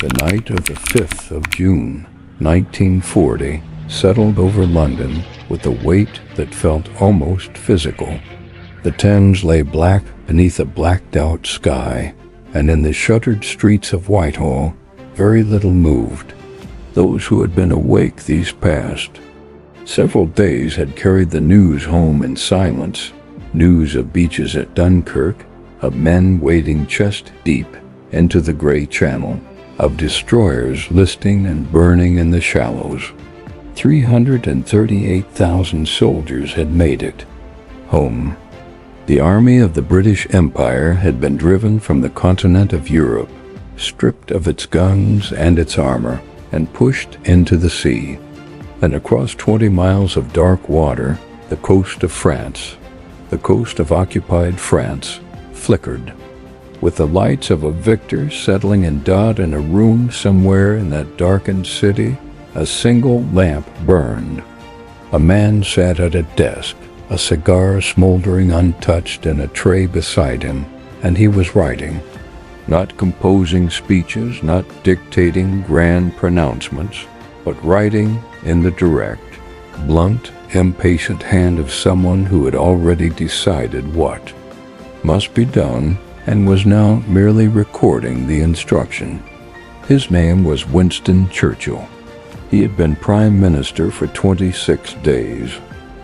The night of the 5th of June, 1940, settled over London with a weight that felt almost physical. The Thames lay black beneath a blacked-out sky, and in the shuttered streets of Whitehall, very little moved. Those who had been awake these past several days had carried the news home in silence, news of beaches at Dunkirk, of men wading chest-deep into the Grey Channel, of destroyers listing and burning in the shallows. 338,000 soldiers had made it home. The army of the British Empire had been driven from the continent of Europe, stripped of its guns and its armor, and pushed into the sea. And across 20 miles of dark water, the coast of France, the coast of occupied France, flickered, with the lights of a victor settling in dot in a room somewhere in that darkened city. A single lamp burned. A man sat at a desk, a cigar smoldering untouched in a tray beside him, and he was writing. Not composing speeches, not dictating grand pronouncements, but writing in the direct, blunt, impatient hand of someone who had already decided what must be done and was now merely recording the instruction. His name was Winston Churchill. He had been Prime Minister for 26 days.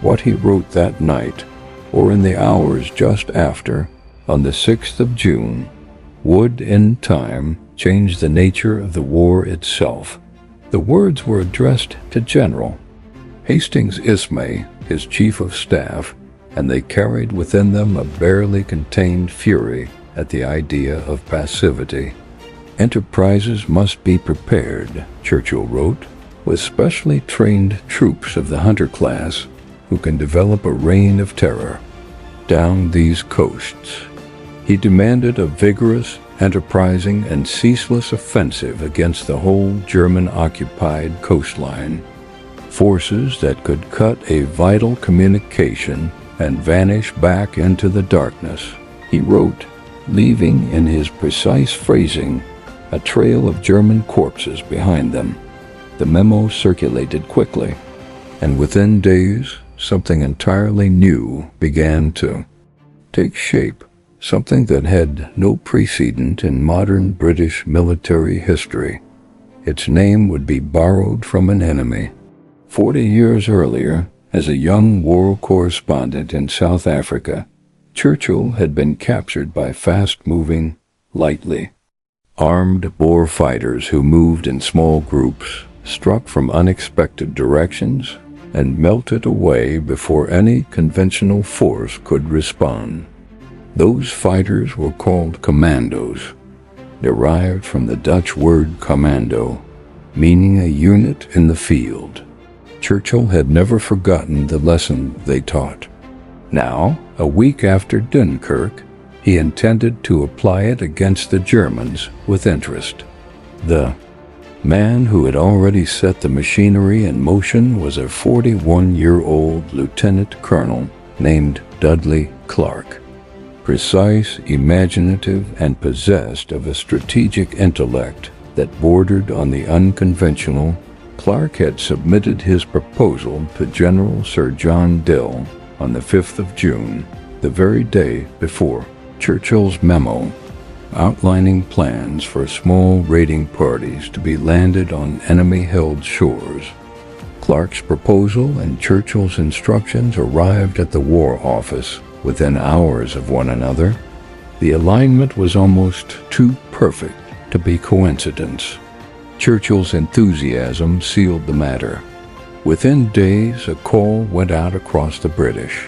What he wrote that night, or in the hours just after, on the 6th of June, would, in time, change the nature of the war itself. The words were addressed to General Hastings Ismay, his chief of staff, and they carried within them a barely contained fury at the idea of passivity. Enterprises must be prepared, Churchill wrote, with specially trained troops of the hunter class who can develop a reign of terror down these coasts. He demanded a vigorous, enterprising, and ceaseless offensive against the whole German-occupied coastline. Forces that could cut a vital communication and vanish back into the darkness, he wrote, leaving in his precise phrasing a trail of German corpses behind them. The memo circulated quickly, and within days, something entirely new began to take shape, something that had no precedent in modern British military history. Its name would be borrowed from an enemy. 40 years earlier, as a young war correspondent in South Africa, Churchill had been captured by fast-moving, lightly armed Boer fighters who moved in small groups, struck from unexpected directions, and melted away before any conventional force could respond. Those fighters were called commandos, derived from the Dutch word commando, meaning a unit in the field. Churchill had never forgotten the lesson they taught. Now, a week after Dunkirk, he intended to apply it against the Germans with interest. The man who had already set the machinery in motion was a 41-year-old lieutenant colonel named Dudley Clark. Precise, imaginative, and possessed of a strategic intellect that bordered on the unconventional, Clark had submitted his proposal to General Sir John Dill on the 5th of June, the very day before Churchill's memo outlining plans for small raiding parties to be landed on enemy-held shores. Clark's proposal and Churchill's instructions arrived at the War Office within hours of one another. The alignment was almost too perfect to be coincidence. Churchill's enthusiasm sealed the matter. Within days, a call went out across the British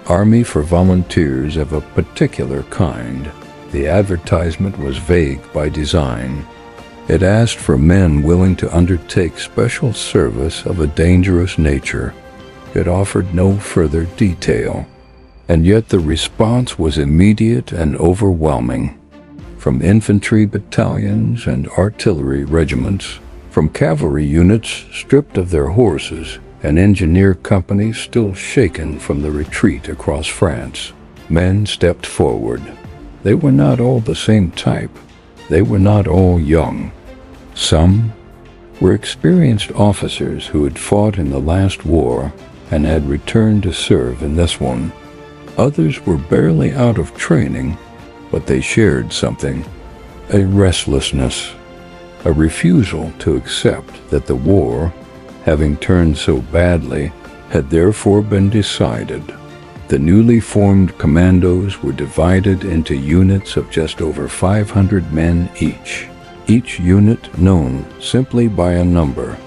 Army for volunteers of a particular kind. The advertisement was vague by design. It asked for men willing to undertake special service of a dangerous nature. It offered no further detail. And yet the response was immediate and overwhelming. From infantry battalions and artillery regiments, from cavalry units stripped of their horses, and engineer companies still shaken from the retreat across France, men stepped forward. They were not all the same type. They were not all young. Some were experienced officers who had fought in the last war and had returned to serve in this one. Others were barely out of training, but they shared something: a restlessness, a refusal to accept that the war, having turned so badly, had therefore been decided. The newly formed commandos were divided into units of just over 500 men each unit known simply by a number: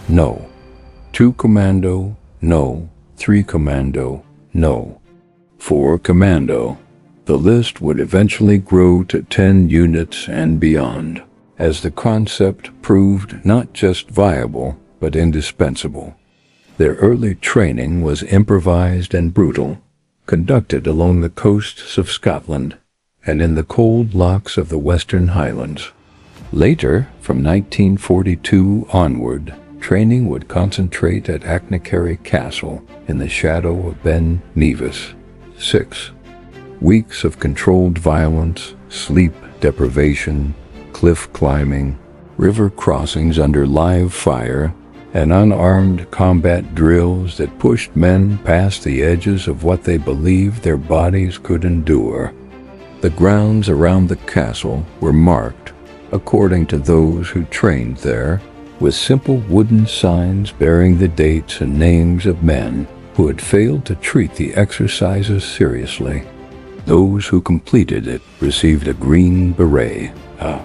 No, 2 Commando, No, 3 Commando, No, 4 Commando. The list would eventually grow to 10 units and beyond, as the concept proved not just viable, but indispensable. Their early training was improvised and brutal, conducted along the coasts of Scotland and in the cold lochs of the Western Highlands. Later, from 1942 onward, training would concentrate at Achnacarry Castle in the shadow of Ben Nevis. 6 weeks of controlled violence, sleep deprivation, cliff climbing, river crossings under live fire, and unarmed combat drills that pushed men past the edges of what they believed their bodies could endure. The grounds around the castle were marked, according to those who trained there, with simple wooden signs bearing the dates and names of men who had failed to treat the exercises seriously. Those who completed it received a green beret, a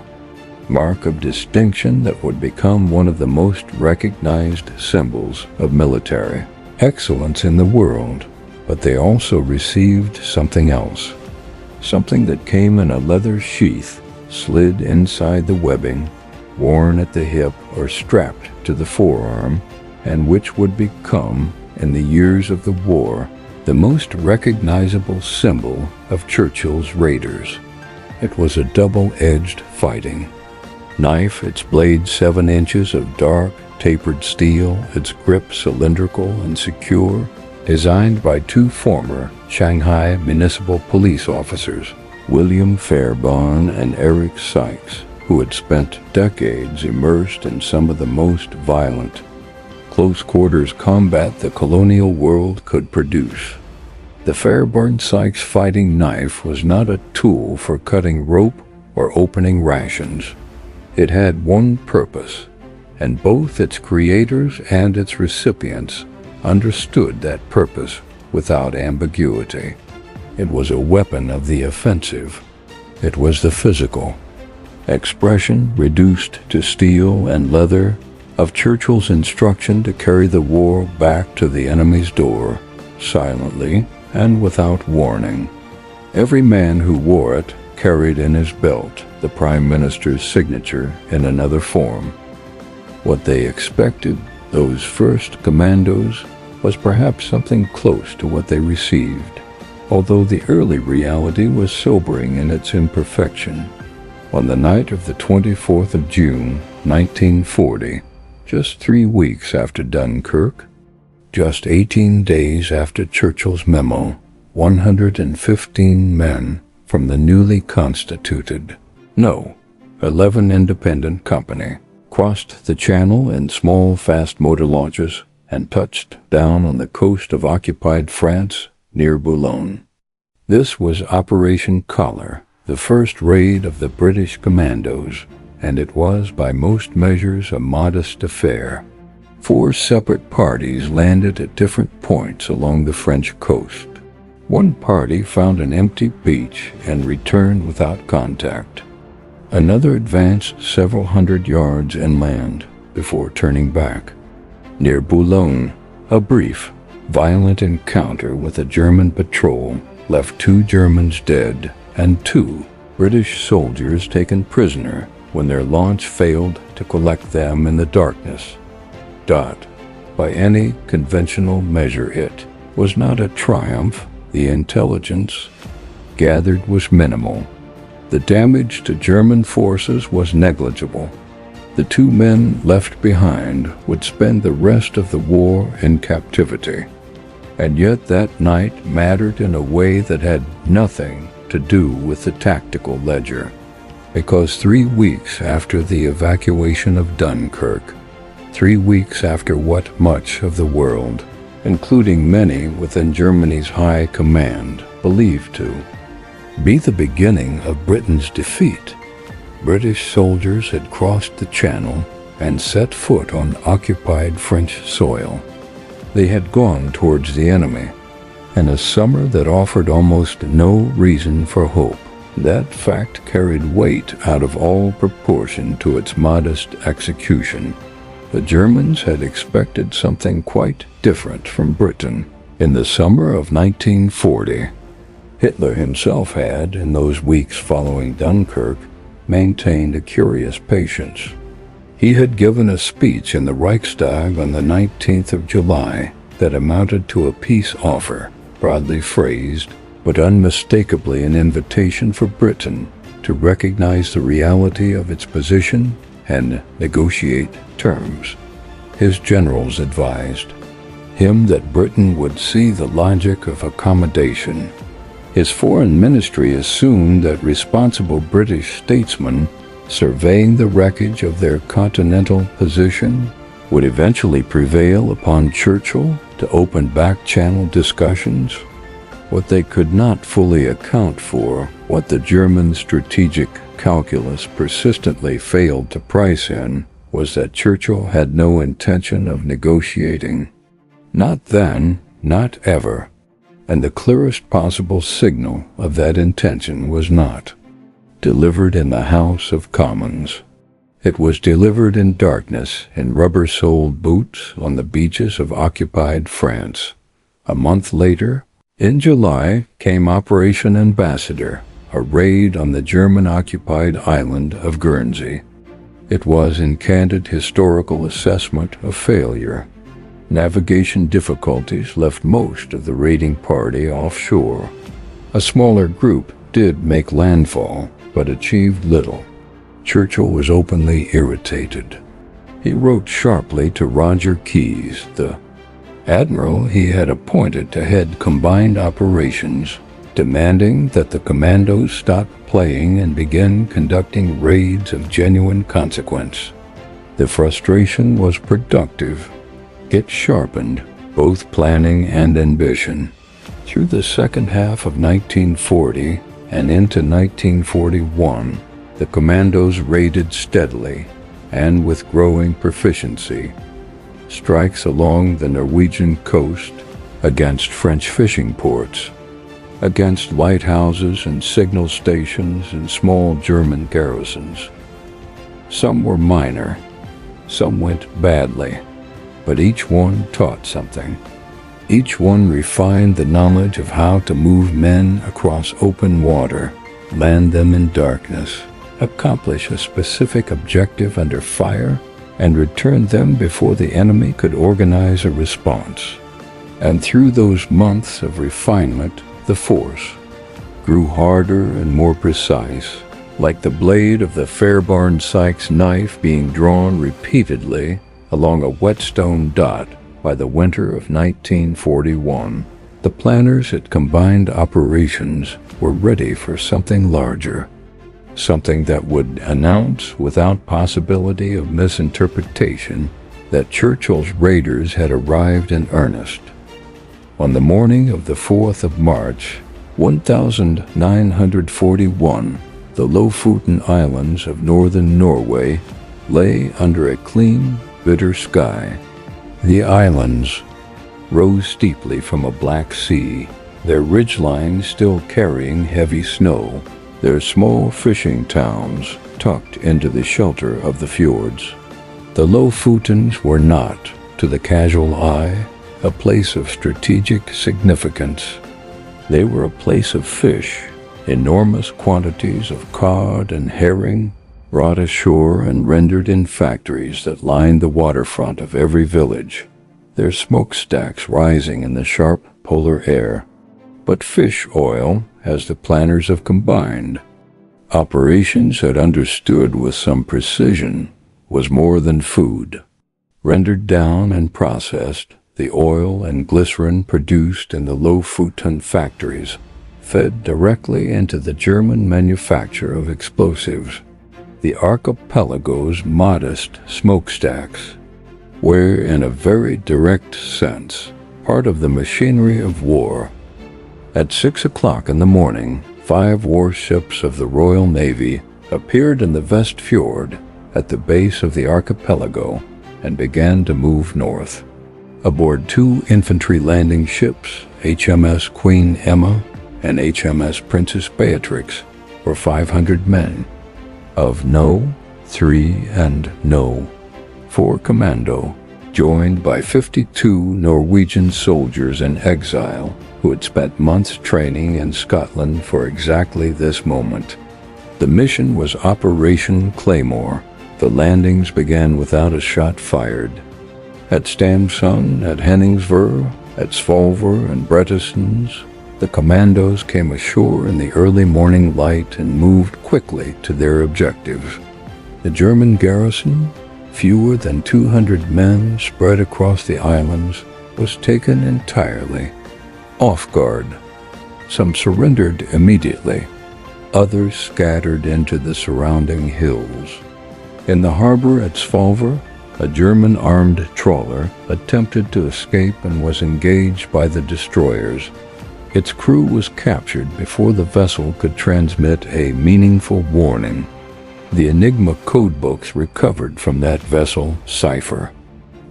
mark of distinction that would become one of the most recognized symbols of military excellence in the world. But they also received something else, something that came in a leather sheath, slid inside the webbing, worn at the hip or strapped to the forearm, and which would become, in the years of the war, the most recognizable symbol of Churchill's raiders. It was a double-edged fighting knife, its blade 7 inches of dark, tapered steel, its grip cylindrical and secure, designed by 2 former Shanghai municipal police officers, William Fairbairn and Eric Sykes, who had spent decades immersed in some of the most violent close-quarters combat the colonial world could produce. The Fairbairn-Sykes fighting knife was not a tool for cutting rope or opening rations. It had one purpose, and both its creators and its recipients understood that purpose without ambiguity. It was a weapon of the offensive. It was the physical expression, reduced to steel and leather, of Churchill's instruction to carry the war back to the enemy's door, silently and without warning. Every man who wore it carried in his belt the Prime Minister's signature in another form. What they expected, those first commandos, was perhaps something close to what they received, although the early reality was sobering in its imperfection. On the night of the 24th of June, 1940, just 3 weeks after Dunkirk, just 18 days after Churchill's memo, 115 men from the newly constituted 11 independent company crossed the channel in small, fast motor launches and touched down on the coast of occupied France near Boulogne. This was Operation Collar, the first raid of the British Commandos, and it was by most measures a modest affair. 4 separate parties landed at different points along the French coast. One party found an empty beach and returned without contact. Another advanced several hundred yards inland before turning back. Near Boulogne, a brief, violent encounter with a German patrol left 2 Germans dead and 2 British soldiers taken prisoner when their launch failed to collect them in the darkness. By any conventional measure, it was not a triumph. The intelligence gathered was minimal. The damage to German forces was negligible. The 2 men left behind would spend the rest of the war in captivity. And yet that night mattered in a way that had nothing to do with the tactical ledger. because 3 weeks after the evacuation of Dunkirk, 3 weeks after what much of the world, including many within Germany's high command, believed to be the beginning of Britain's defeat, British soldiers had crossed the Channel and set foot on occupied French soil. They had gone towards the enemy, in a summer that offered almost no reason for hope. That fact carried weight out of all proportion to its modest execution. The Germans had expected something quite different from Britain in the summer of 1940. Hitler himself had, in those weeks following Dunkirk, maintained a curious patience. He had given a speech in the Reichstag on the 19th of July that amounted to a peace offer, broadly phrased, but unmistakably an invitation for Britain to recognize the reality of its position and negotiate terms. His generals advised him that Britain would see the logic of accommodation. His foreign ministry assumed that responsible British statesmen, surveying the wreckage of their continental position, would eventually prevail upon Churchill to open back-channel discussions. What they could not fully account for, what the German strategic calculus persistently failed to price in, was that Churchill had no intention of negotiating. Not then, not ever. And the clearest possible signal of that intention was not delivered in the House of Commons. It was delivered in darkness in rubber-soled boots on the beaches of occupied France. A month later, in July, came Operation Ambassador, a raid on the German-occupied island of Guernsey. It was, in candid historical assessment, a failure. Navigation difficulties left most of the raiding party offshore. A smaller group did make landfall, but achieved little. Churchill was openly irritated. He wrote sharply to Roger Keyes, the admiral he had appointed to head combined operations, demanding that the commandos stop playing and begin conducting raids of genuine consequence. The frustration was productive. It sharpened both planning and ambition. Through the second half of 1940 and into 1941, the commandos raided steadily and with growing proficiency. Strikes along the Norwegian coast, against French fishing ports, against lighthouses and signal stations and small German garrisons. Some were minor, some went badly, but each one taught something. Each one refined the knowledge of how to move men across open water, land them in darkness, accomplish a specific objective under fire, and return them before the enemy could organize a response. And through those months of refinement, the force grew harder and more precise, like the blade of the Fairbairn Sykes knife being drawn repeatedly along a whetstone dot by the winter of 1941. The planners at combined operations were ready for something larger, something that would announce without possibility of misinterpretation that Churchill's raiders had arrived in earnest. On the morning of the 4th of March, 1941, the Lofoten Islands of northern Norway lay under a clean, bitter sky. The islands rose steeply from a black sea, their ridgelines still carrying heavy snow, their small fishing towns tucked into the shelter of the fjords. The Lofotens were not, to the casual eye, a place of strategic significance. They were a place of fish, enormous quantities of cod and herring, brought ashore and rendered in factories that lined the waterfront of every village, their smokestacks rising in the sharp polar air. But fish oil, as the planners of combined operations had understood with some precision, was more than food. Rendered down and processed, the oil and glycerin produced in the Lofoten factories fed directly into the German manufacture of explosives, the archipelago's modest smokestacks were, in a very direct sense, part of the machinery of war. At 6 o'clock in the morning, 5 warships of the Royal Navy appeared in the Vestfjord at the base of the archipelago and began to move north. Aboard 2 infantry landing ships, HMS Queen Emma and HMS Princess Beatrix, were 500 men. Of No. 3 and No. 4 Commando, joined by 52 Norwegian soldiers in exile who had spent months training in Scotland for exactly this moment. The mission was Operation Claymore. The landings began without a shot fired. At Stamsund, at Henningsvær, at Svolvær and Bredesens, the commandos came ashore in the early morning light and moved quickly to their objectives. The German garrison, fewer than 200 men spread across the islands, was taken entirely off guard. Some surrendered immediately. Others scattered into the surrounding hills. In the harbor at Svolvær, a German armed trawler attempted to escape and was engaged by the destroyers. Its crew was captured before the vessel could transmit a meaningful warning. The Enigma codebooks recovered from that vessel cipher.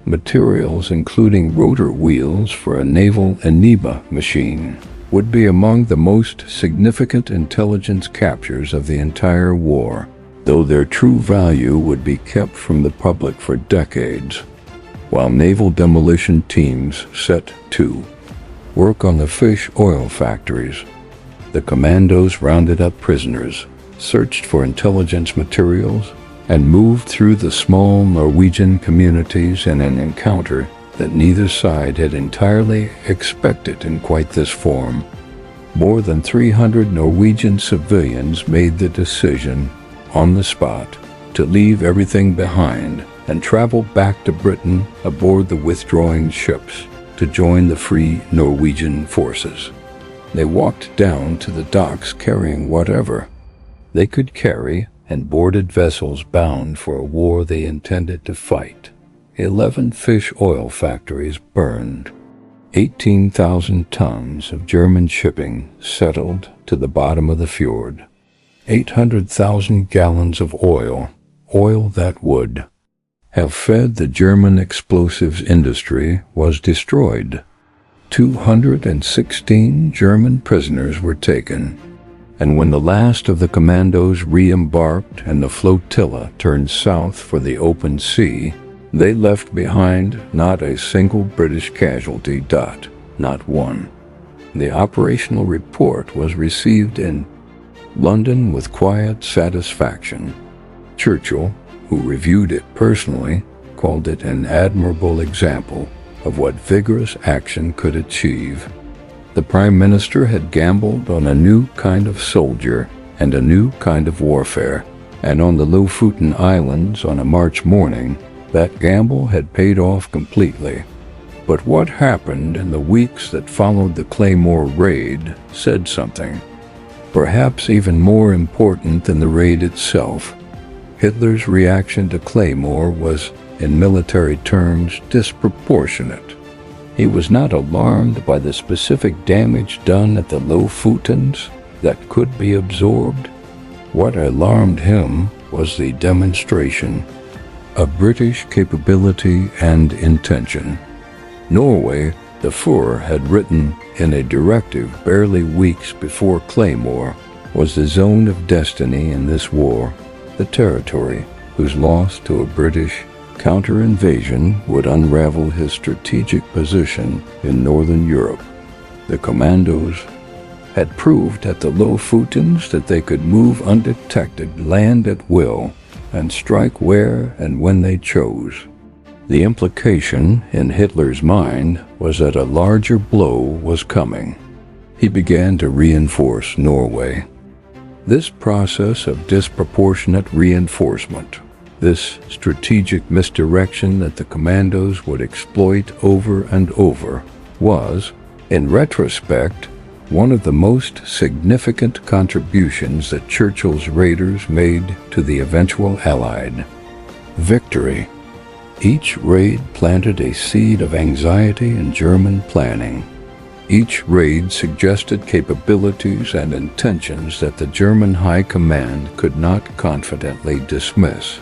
Materials including rotor wheels for a naval Enigma machine would be among the most significant intelligence captures of the entire war, though their true value would be kept from the public for decades. While naval demolition teams set to work on the fish oil factories, the commandos rounded up prisoners, searched for intelligence materials, and moved through the small Norwegian communities in an encounter that neither side had entirely expected in quite this form. More than 300 Norwegian civilians made the decision, on the spot, to leave everything behind and travel back to Britain aboard the withdrawing ships to join the Free Norwegian forces. They walked down to the docks carrying whatever they could carry and boarded vessels bound for a war they intended to fight. 11 fish oil factories burned. 18,000 tons of German shipping settled to the bottom of the fjord. 800,000 gallons of oil that would have fed the German explosives industry, was destroyed. 216 German prisoners were taken, and when the last of the commandos re-embarked and the flotilla turned south for the open sea, they left behind not a single British casualty, not one. The operational report was received in London with quiet satisfaction. Churchill, who reviewed it personally, called it an admirable example of what vigorous action could achieve. The Prime Minister had gambled on a new kind of soldier and a new kind of warfare, and on the Lofoten Islands on a March morning, that gamble had paid off completely. But what happened in the weeks that followed the Claymore raid said something. Perhaps even more important than the raid itself, Hitler's reaction to Claymore was, in military terms, disproportionate. He was not alarmed by the specific damage done at the Lofotens that could be absorbed. What alarmed him was the demonstration of British capability and intention. Norway, the Fuhrer had written in a directive barely weeks before Claymore, was the zone of destiny in this war, the territory whose loss to a British counter-invasion would unravel his strategic position in Northern Europe. The commandos had proved at the Lofotens that they could move undetected, land at will, and strike where and when they chose. The implication in Hitler's mind was that a larger blow was coming. He began to reinforce Norway. This process of disproportionate reinforcement, this strategic misdirection that the commandos would exploit over and over, was, in retrospect, one of the most significant contributions that Churchill's raiders made to the eventual Allied victory. Each raid planted a seed of anxiety in German planning. Each raid suggested capabilities and intentions that the German High Command could not confidently dismiss.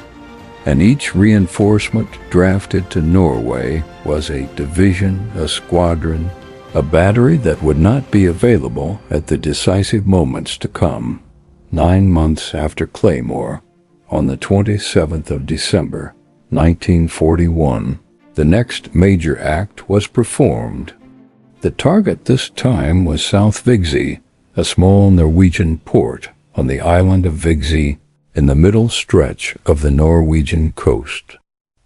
And each reinforcement drafted to Norway was a division, a squadron, a battery that would not be available at the decisive moments to come. 9 months after Claymore, on the 27th of December, 1941, the next major act was performed. The target this time was South Vigsy, a small Norwegian port on the island of Vigsy in the middle stretch of the Norwegian coast.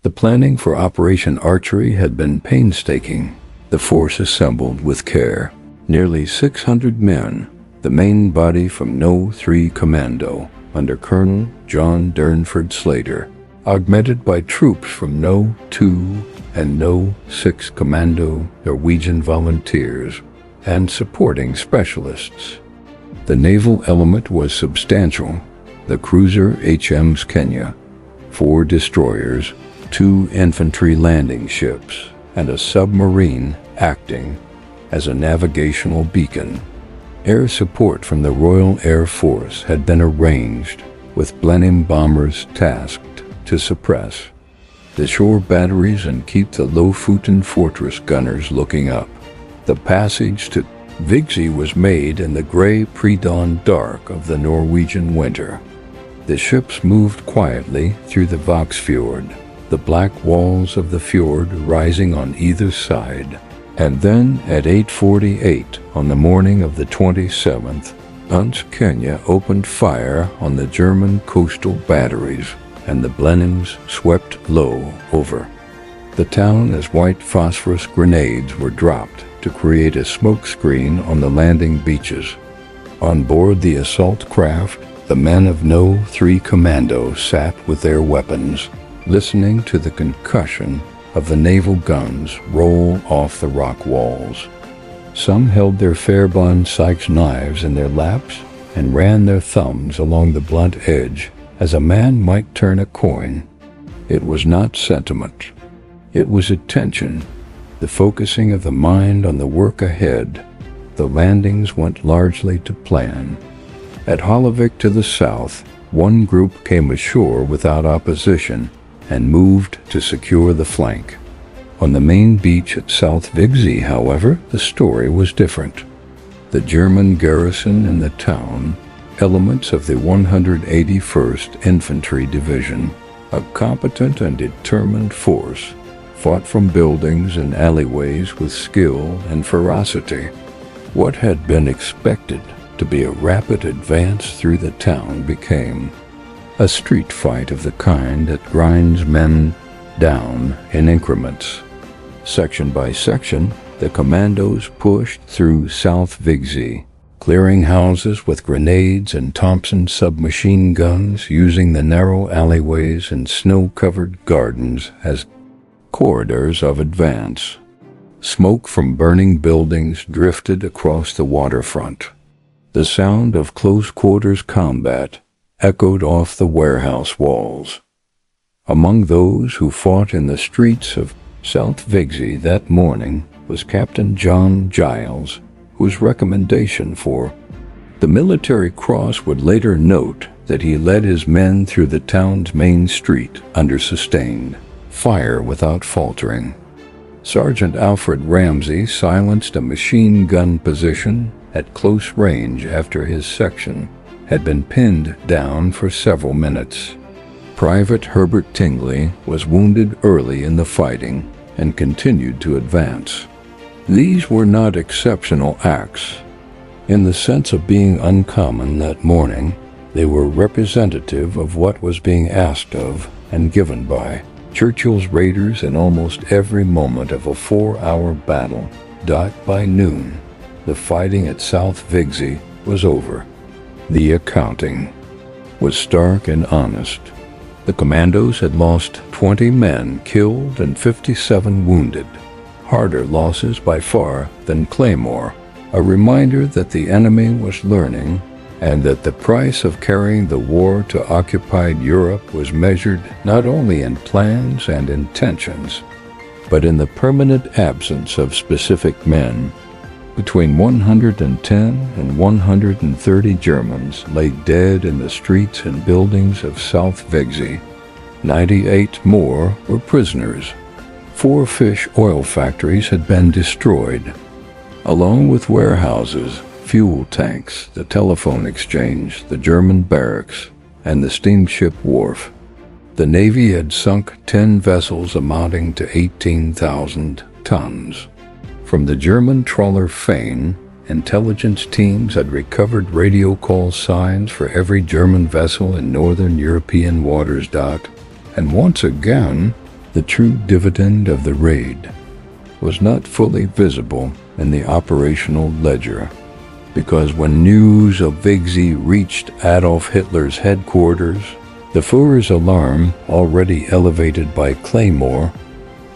The planning for Operation Archery had been painstaking. The force assembled with care. Nearly 600 men, the main body from No. 3 Commando, under Colonel John Durnford Slater, augmented by troops from No. 2 and No. 6 Commando Norwegian volunteers, and supporting specialists. The naval element was substantial. The cruiser HMS Kenya, 4 destroyers, 2 infantry landing ships, and a submarine acting as a navigational beacon. Air support from the Royal Air Force had been arranged, with Blenheim bombers tasked to suppress the shore batteries and keep the Lofoten fortress gunners looking up. The passage to Vigsy was made in the gray pre-dawn dark of the Norwegian winter. The ships moved quietly through the Vaxfjord, the black walls of the fjord rising on either side. And then at 8:48 on the morning of the 27th, HMS Kenya opened fire on the German coastal batteries, and the Blenheims swept low over the town as white phosphorus grenades were dropped to create a smoke screen on the landing beaches. On board the assault craft, the men of No. 3 Commando sat with their weapons, listening to the concussion of the naval guns roll off the rock walls. Some held their Fairbairn Sykes knives in their laps and ran their thumbs along the blunt edge as a man might turn a coin. It was not sentiment. It was attention, the focusing of the mind on the work ahead. The landings went largely to plan. At Hollevik to the south, one group came ashore without opposition and moved to secure the flank. On the main beach at South Vigsy, however, the story was different. The German garrison in the town, elements of the 181st Infantry Division, a competent and determined force, fought from buildings and alleyways with skill and ferocity. What had been expected to be a rapid advance through the town became a street fight of the kind that grinds men down in increments. Section by section, the commandos pushed through South Vigsy, clearing houses with grenades and Thompson submachine guns, using the narrow alleyways and snow-covered gardens as corridors of advance. Smoke from burning buildings drifted across the waterfront. The sound of close-quarters combat echoed off the warehouse walls. Among those who fought in the streets of South Vigsy that morning was Captain John Giles, whose recommendation for the Military Cross would later note that he led his men through the town's main street under sustained fire without faltering. Sergeant Alfred Ramsey silenced a machine gun position at close range after his section had been pinned down for several minutes. Private Herbert Tingley was wounded early in the fighting and continued to advance. These were not exceptional acts. In the sense of being uncommon that morning, they were representative of what was being asked of and given by Churchill's raiders in almost every moment of a 4-hour battle. By noon, the fighting at South Vigsy was over. The accounting was stark and honest. The commandos had lost 20 men killed and 57 wounded, harder losses by far than Claymore, a reminder that the enemy was learning and that the price of carrying the war to occupied Europe was measured not only in plans and intentions, but in the permanent absence of specific men. Between 110 and 130 Germans lay dead in the streets and buildings of South Vexi. 98 more were prisoners. 4 fish oil factories had been destroyed, along with warehouses, fuel tanks, the telephone exchange, the German barracks, and the steamship wharf. The Navy had sunk 10 vessels amounting to 18,000 tons. From the German trawler Fane, intelligence teams had recovered radio call signs for every German vessel in northern European waters docked, and once again, the true dividend of the raid was not fully visible in the operational ledger, because when news of Vexi reached Adolf Hitler's headquarters, the Führer's alarm, already elevated by Claymore,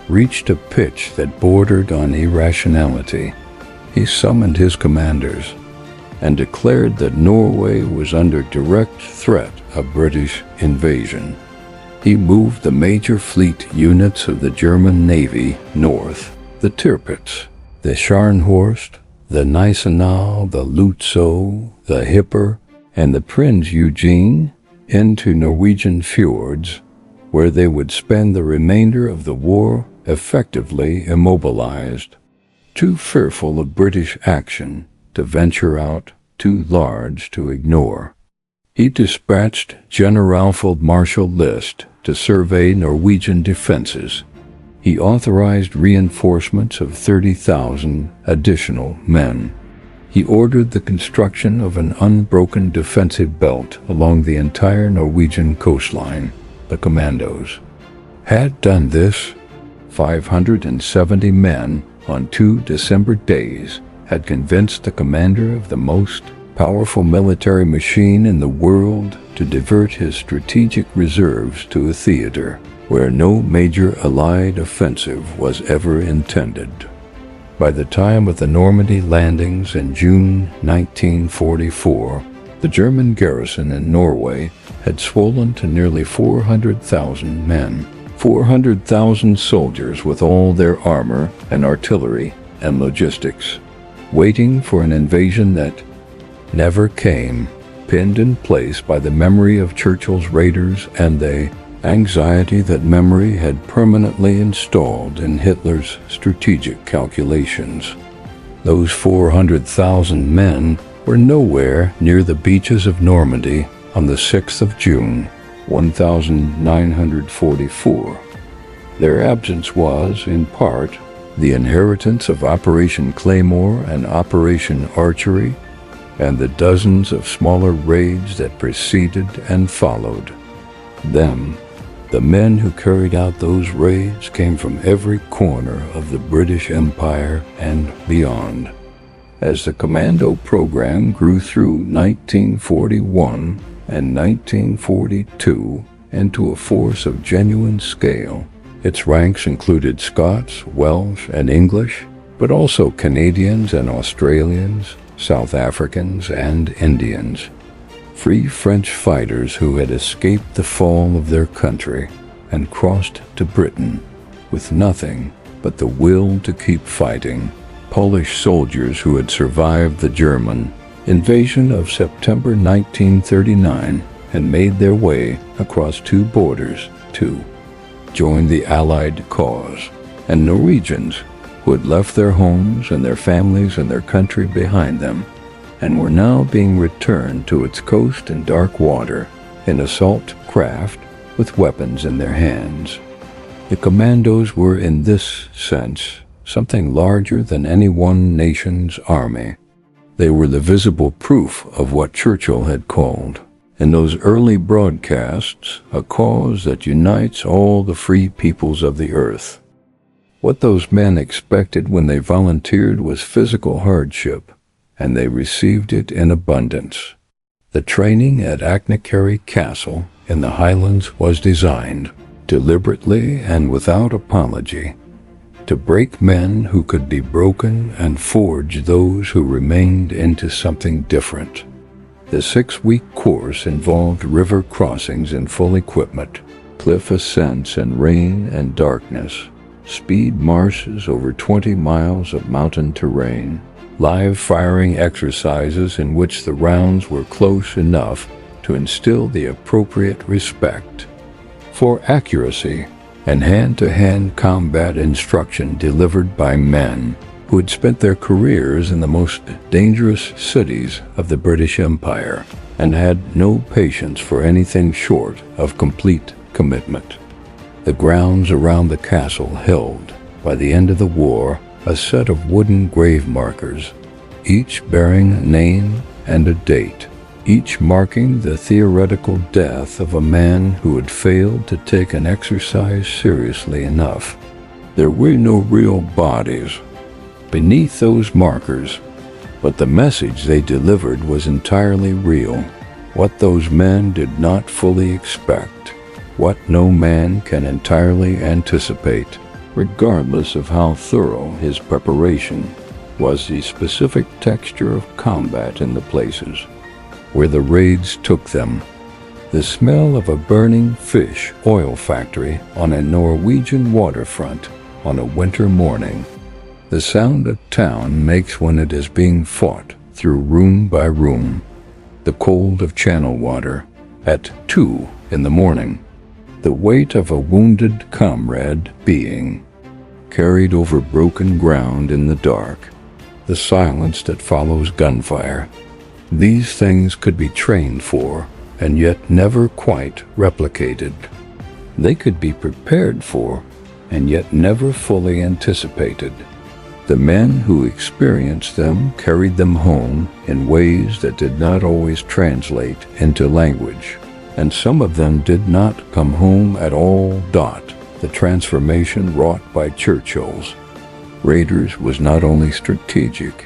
reached a pitch that bordered on irrationality. He summoned his commanders and declared that Norway was under direct threat of British invasion. He moved the major fleet units of the German Navy north, the Tirpitz, the Scharnhorst, the Gneisenau, the Lutzow, the Hipper, and the Prinz Eugene, into Norwegian fjords, where they would spend the remainder of the war effectively immobilized, too fearful of British action to venture out, too large to ignore. He dispatched Generalfeld Marshal List to survey Norwegian defenses. He authorized reinforcements of 30,000 additional men. He ordered the construction of an unbroken defensive belt along the entire Norwegian coastline. The Commandos had done this. 570 men on 2 December days had convinced the commander of the most powerful military machine in the world to divert his strategic reserves to a theater where no major Allied offensive was ever intended. By the time of the Normandy landings in June 1944, the German garrison in Norway had swollen to nearly 400,000 men, 400,000 soldiers with all their armor and artillery and logistics, waiting for an invasion that never came, pinned in place by the memory of Churchill's raiders and the anxiety that memory had permanently installed in Hitler's strategic calculations. Those 400,000 men were nowhere near the beaches of Normandy on the 6th of June, 1944. Their absence was, in part, the inheritance of Operation Claymore and Operation Archery, and the dozens of smaller raids that preceded and followed them. The men who carried out those raids came from every corner of the British Empire and beyond. As the commando program grew through 1941 and 1942 into a force of genuine scale, its ranks included Scots, Welsh, and English, but also Canadians and Australians, South Africans, and Indians. Free French fighters who had escaped the fall of their country and crossed to Britain with nothing but the will to keep fighting. Polish soldiers who had survived the German invasion of September 1939 and made their way across 2 borders to join the Allied cause, and Norwegians who had left their homes and their families and their country behind them and were now being returned to its coast and dark water in assault craft with weapons in their hands. The Commandos were, in this sense, something larger than any one nation's army. They were the visible proof of what Churchill had called, in those early broadcasts, a cause that unites all the free peoples of the earth. What those men expected when they volunteered was physical hardship, and they received it in abundance. The training at Achnacarry Castle in the Highlands was designed, deliberately and without apology, to break men who could be broken and forge those who remained into something different. The 6-week course involved river crossings in full equipment, cliff ascents in rain and darkness, speed marches over 20 miles of mountain terrain, live firing exercises in which the rounds were close enough to instill the appropriate respect for accuracy, and hand-to-hand combat instruction delivered by men who had spent their careers in the most dangerous cities of the British Empire and had no patience for anything short of complete commitment. The grounds around the castle held, by the end of the war, a set of wooden grave markers, each bearing a name and a date, each marking the theoretical death of a man who had failed to take an exercise seriously enough. There were no real bodies beneath those markers, but the message they delivered was entirely real. What those men did not fully expect, what no man can entirely anticipate, regardless of how thorough his preparation, was the specific texture of combat in the places where the raids took them. The smell of a burning fish oil factory on a Norwegian waterfront on a winter morning. The sound a town makes when it is being fought through room by room. The cold of channel water at 2 in the morning. The weight of a wounded comrade being carried over broken ground in the dark. The silence that follows gunfire. These things could be trained for, and yet never quite replicated. They could be prepared for, and yet never fully anticipated. The men who experienced them carried them home in ways that did not always translate into language, and some of them did not come home at all. The transformation wrought by Churchill's raiders was not only strategic,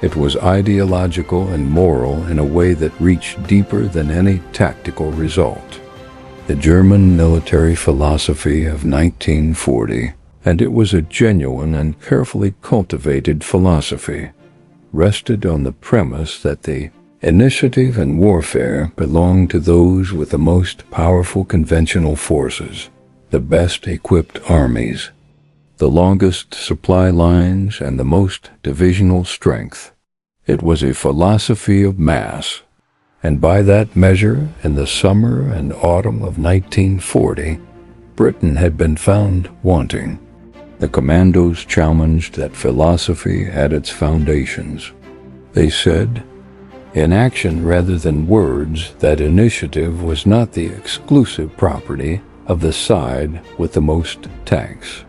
it was ideological and moral in a way that reached deeper than any tactical result. The German military philosophy of 1940, and it was a genuine and carefully cultivated philosophy, rested on the premise that the initiative in warfare belonged to those with the most powerful conventional forces, the best equipped armies, the longest supply lines, and the most divisional strength. It was a philosophy of mass, and by that measure, in the summer and autumn of 1940, Britain had been found wanting. The Commandos challenged that philosophy at its foundations. They said, in action rather than words, that initiative was not the exclusive property of the side with the most tanks,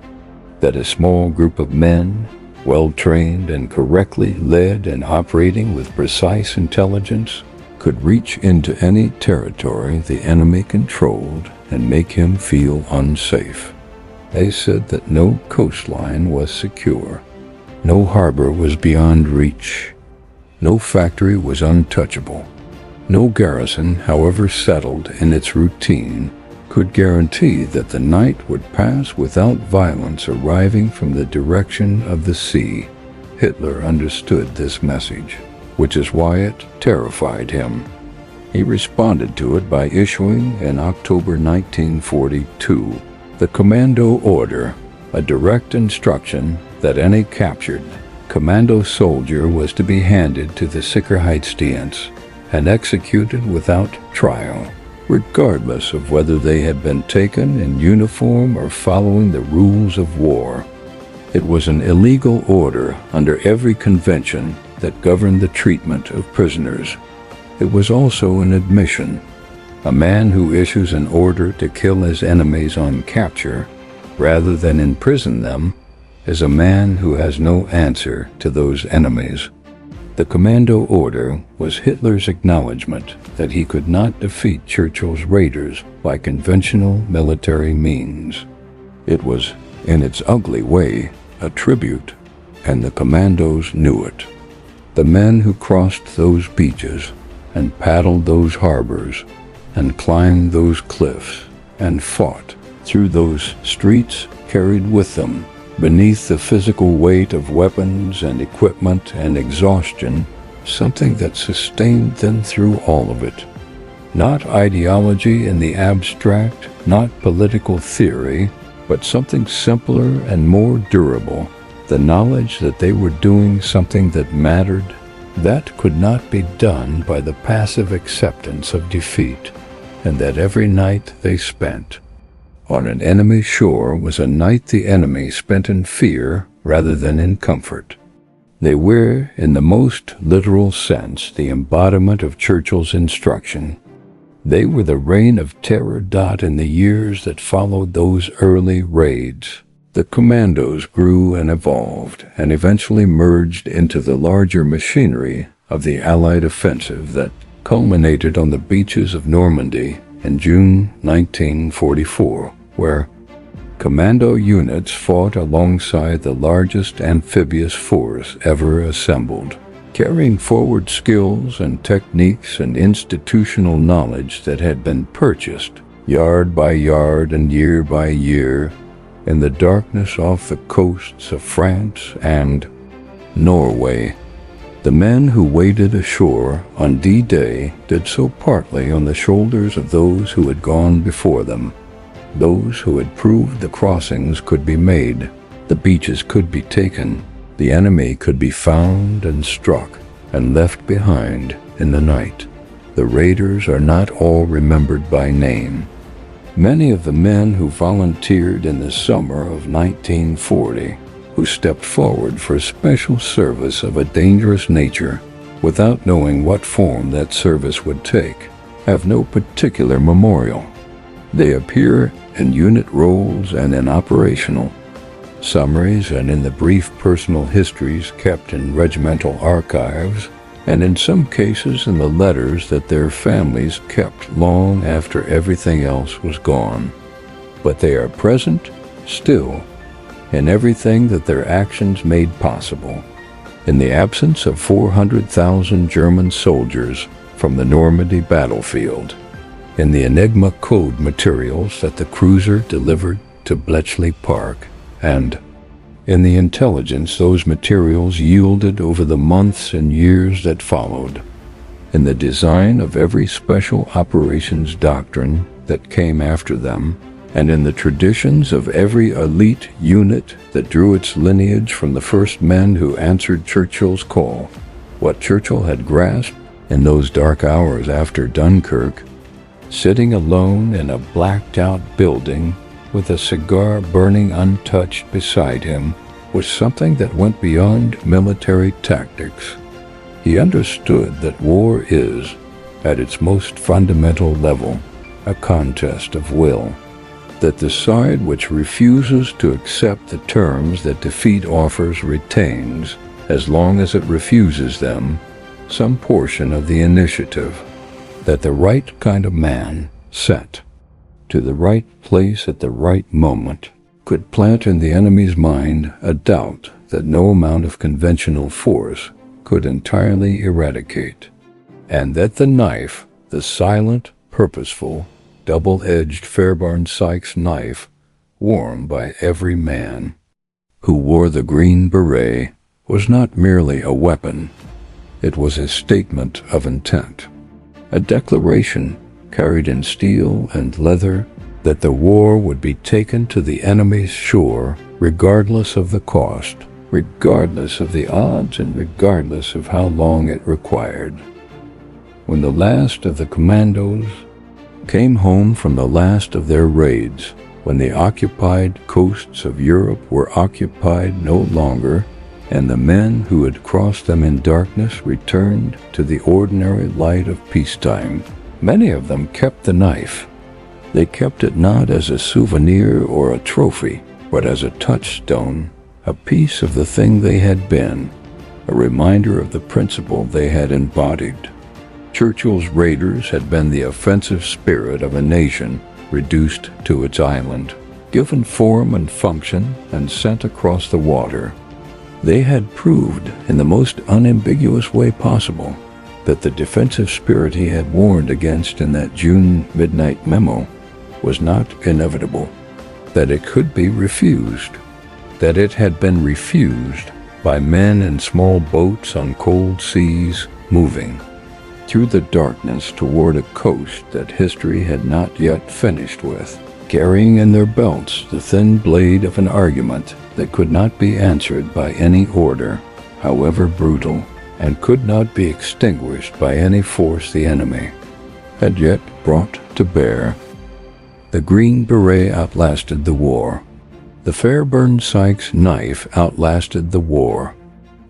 that a small group of men, well-trained and correctly led and operating with precise intelligence, could reach into any territory the enemy controlled and make him feel unsafe. They said that no coastline was secure, no harbor was beyond reach, no factory was untouchable, no garrison, however settled in its routine, could guarantee that the night would pass without violence arriving from the direction of the sea. Hitler understood this message, which is why it terrified him. He responded to it by issuing, in October 1942, the Commando Order, a direct instruction that any captured commando soldier was to be handed to the Sicherheitsdienst and executed without trial, regardless of whether they had been taken in uniform or following the rules of war. It was an illegal order under every convention that governed the treatment of prisoners. It was also an admission. A man who issues an order to kill his enemies on capture, rather than imprison them, is a man who has no answer to those enemies. The Commando Order was Hitler's acknowledgement that he could not defeat Churchill's raiders by conventional military means. It was, in its ugly way, a tribute, and the commandos knew it. The men who crossed those beaches and paddled those harbors and climbed those cliffs and fought through those streets carried with them Beneath the physical weight of weapons and equipment and exhaustion, something that sustained them through all of it. Not ideology in the abstract, not political theory, but something simpler and more durable, the knowledge that they were doing something that mattered, that could not be done by the passive acceptance of defeat, and that every night they spent on an enemy shore was a night the enemy spent in fear rather than in comfort. They were, in the most literal sense, the embodiment of Churchill's instruction. They were the reign of terror in the years that followed those early raids. The Commandos grew and evolved and eventually merged into the larger machinery of the Allied offensive that culminated on the beaches of Normandy in June 1944, where commando units fought alongside the largest amphibious force ever assembled, carrying forward skills and techniques and institutional knowledge that had been purchased yard by yard and year by year in the darkness off the coasts of France and Norway. The men who waded ashore on D-Day did so partly on the shoulders of those who had gone before them, those who had proved the crossings could be made, the beaches could be taken, the enemy could be found and struck and left behind in the night. The raiders are not all remembered by name. Many of the men who volunteered in the summer of 1940, who stepped forward for special service of a dangerous nature without knowing what form that service would take, have no particular memorial. They appear in unit roles and in operational summaries and in the brief personal histories kept in regimental archives, and in some cases in the letters that their families kept long after everything else was gone. But they are present still in everything that their actions made possible. In the absence of 400,000 German soldiers from the Normandy battlefield, in the Enigma code materials that the cruiser delivered to Bletchley Park, and in the intelligence those materials yielded over the months and years that followed, in the design of every special operations doctrine that came after them, and in the traditions of every elite unit that drew its lineage from the first men who answered Churchill's call. What Churchill had grasped in those dark hours after Dunkirk, sitting alone in a blacked-out building with a cigar burning untouched beside him, was something that went beyond military tactics. He understood that war is, at its most fundamental level, a contest of will, that the side which refuses to accept the terms that defeat offers retains, as long as it refuses them, some portion of the initiative, that the right kind of man, set to the right place at the right moment, could plant in the enemy's mind a doubt that no amount of conventional force could entirely eradicate, and that the knife, the silent, purposeful, double-edged Fairbairn Sykes knife, worn by every man who wore the green beret, was not merely a weapon. It was a statement of intent, a declaration carried in steel and leather that the war would be taken to the enemy's shore regardless of the cost, regardless of the odds, and regardless of how long it required. When the last of the Commandos came home from the last of their raids, when the occupied coasts of Europe were occupied no longer, and the men who had crossed them in darkness returned to the ordinary light of peacetime, many of them kept the knife. They kept it not as a souvenir or a trophy, but as a touchstone, a piece of the thing they had been, a reminder of the principle they had embodied. Churchill's raiders had been the offensive spirit of a nation reduced to its island, given form and function, and sent across the water. They had proved in the most unambiguous way possible that the defensive spirit he had warned against in that June midnight memo was not inevitable, that it could be refused. that it had been refused by men in small boats on cold seas, moving through the darkness toward a coast that history had not yet finished with, carrying in their belts the thin blade of an argument that could not be answered by any order, however brutal, and could not be extinguished by any force the enemy had yet brought to bear. The Green Beret outlasted the war. The Fairburn Sykes knife outlasted the war,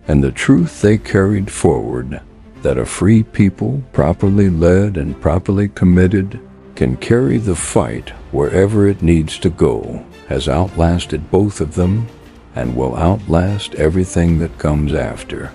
and the truth they carried forward, that a free people, properly led and properly committed, can carry the fight wherever it needs to go, has outlasted both of them and will outlast everything that comes after.